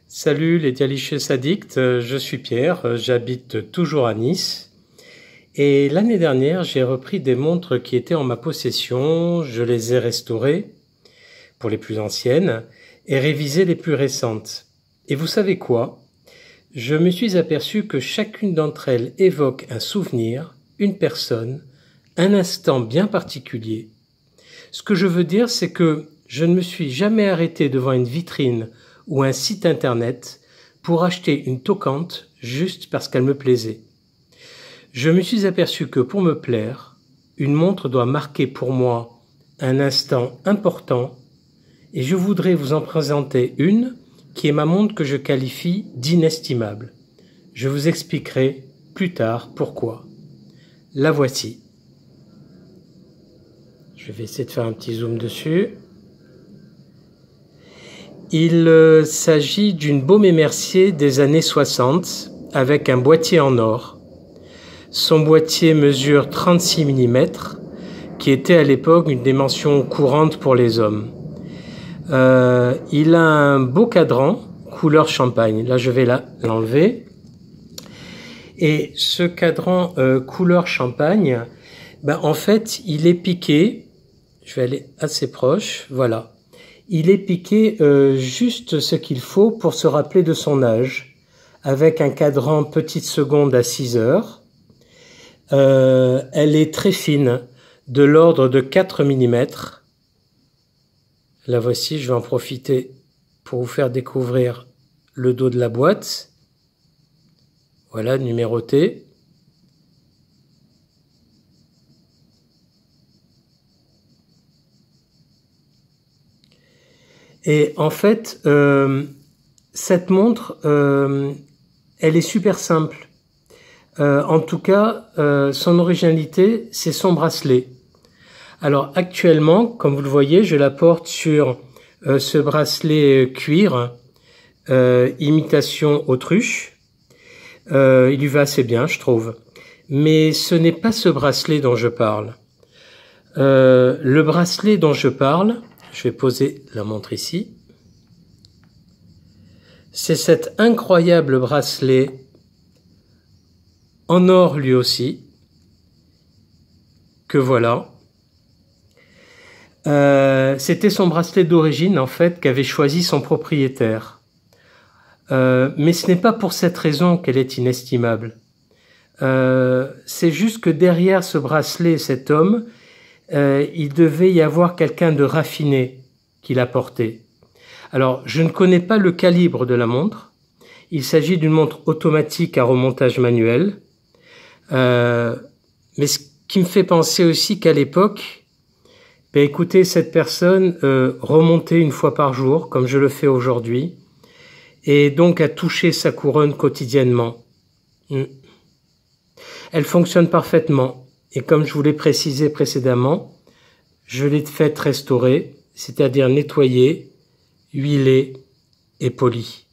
Salut les Dialychus Addicts, je suis Pierre, j'habite toujours à Nice. Et l'année dernière, j'ai repris des montres qui étaient en ma possession, je les ai restaurées pour les plus anciennes et révisé les plus récentes. Et vous savez quoi? Je me suis aperçu que chacune d'entre elles évoque un souvenir, une personne, un instant bien particulier. Ce que je veux dire, c'est que je ne me suis jamais arrêté devant une vitrine ou un site internet pour acheter une toquante juste parce qu'elle me plaisait. Je me suis aperçu que pour me plaire, une montre doit marquer pour moi un instant important et je voudrais vous en présenter une qui est ma montre que je qualifie d'inestimable. Je vous expliquerai plus tard pourquoi. La voici. Je vais essayer de faire un petit zoom dessus. Il s'agit d'une Baume & Mercier des années 60 avec un boîtier en or. Son boîtier mesure 36 mm, qui était à l'époque une dimension courante pour les hommes. Il a un beau cadran couleur champagne. Là, je vais l'enlever. Et ce cadran couleur champagne, en fait, il est piqué. Je vais aller assez proche. Voilà. Il est piqué juste ce qu'il faut pour se rappeler de son âge, avec un cadran petite seconde à 6 heures. Elle est très fine, de l'ordre de 4 mm. La voici, je vais en profiter pour vous faire découvrir le dos de la boîte. Voilà, numéroté. Et en fait, cette montre, elle est super simple. En tout cas, son originalité, c'est son bracelet. Alors actuellement, comme vous le voyez, je la porte sur ce bracelet cuir, imitation autruche. Il lui va assez bien, je trouve. Mais ce n'est pas ce bracelet dont je parle. Le bracelet dont je parle, je vais poser la montre ici. C'est cet incroyable bracelet en or lui aussi, que voilà. C'était son bracelet d'origine en fait qu'avait choisi son propriétaire. Mais ce n'est pas pour cette raison qu'elle est inestimable. C'est juste que derrière ce bracelet, cet homme, il devait y avoir quelqu'un de raffiné qui l'a porté. Alors, je ne connais pas le calibre de la montre. Il s'agit d'une montre automatique à remontage manuel. Mais ce qui me fait penser aussi qu'à l'époque, écoutez, cette personne remontait une fois par jour, comme je le fais aujourd'hui, et donc a touché sa couronne quotidiennement. Elle fonctionne parfaitement. Et comme je vous l'ai précisé précédemment, je l'ai faite restaurer, c'est-à-dire nettoyer, huiler et poli.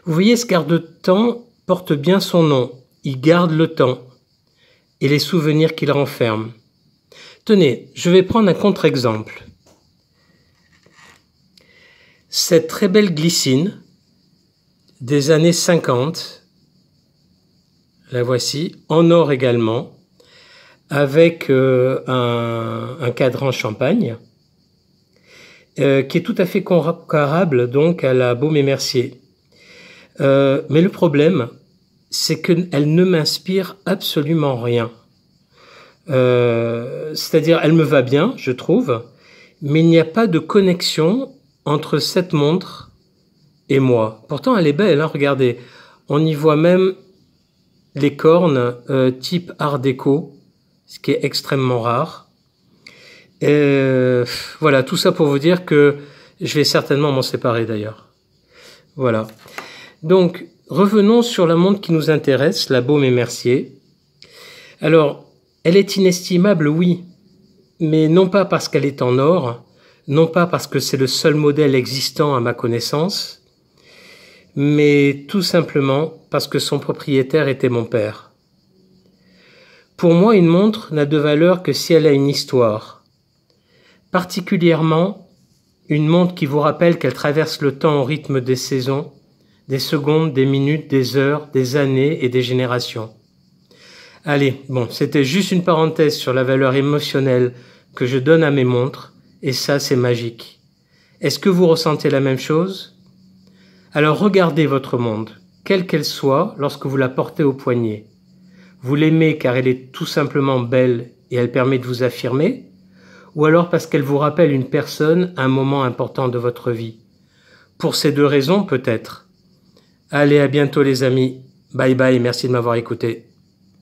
Vous voyez, ce garde-temps porte bien son nom. Il garde le temps et les souvenirs qu'il renferme. Tenez, je vais prendre un contre-exemple. Cette très belle glycine des années 50, la voici, en or également, avec un cadran champagne, qui est tout à fait comparable donc à la Baume & Mercier. Mais le problème, c'est qu'elle ne m'inspire absolument rien. C'est-à-dire, elle me va bien, je trouve, mais il n'y a pas de connexion entre cette montre et moi. Pourtant, elle est belle, hein, regardez. On y voit même les cornes type Art déco, ce qui est extrêmement rare. Voilà, tout ça pour vous dire que je vais certainement m'en séparer d'ailleurs. Voilà. Donc, revenons sur la montre qui nous intéresse, la Baume & Mercier. Alors, elle est inestimable, oui, mais non pas parce qu'elle est en or, non pas parce que c'est le seul modèle existant à ma connaissance, mais tout simplement parce que son propriétaire était mon père. Pour moi, une montre n'a de valeur que si elle a une histoire, particulièrement Une montre qui vous rappelle qu'elle traverse le temps au rythme des saisons, des secondes, des minutes, des heures, des années et des générations. Allez, bon, c'était juste une parenthèse sur la valeur émotionnelle que je donne à mes montres, et ça, c'est magique. Est-ce que vous ressentez la même chose? Alors regardez votre montre, quelle qu'elle soit, lorsque vous la portez au poignet. Vous l'aimez car elle est tout simplement belle et elle permet de vous affirmer, ou alors parce qu'elle vous rappelle une personne, un moment important de votre vie. Pour ces deux raisons, peut-être. Allez, à bientôt les amis. Bye bye, merci de m'avoir écouté.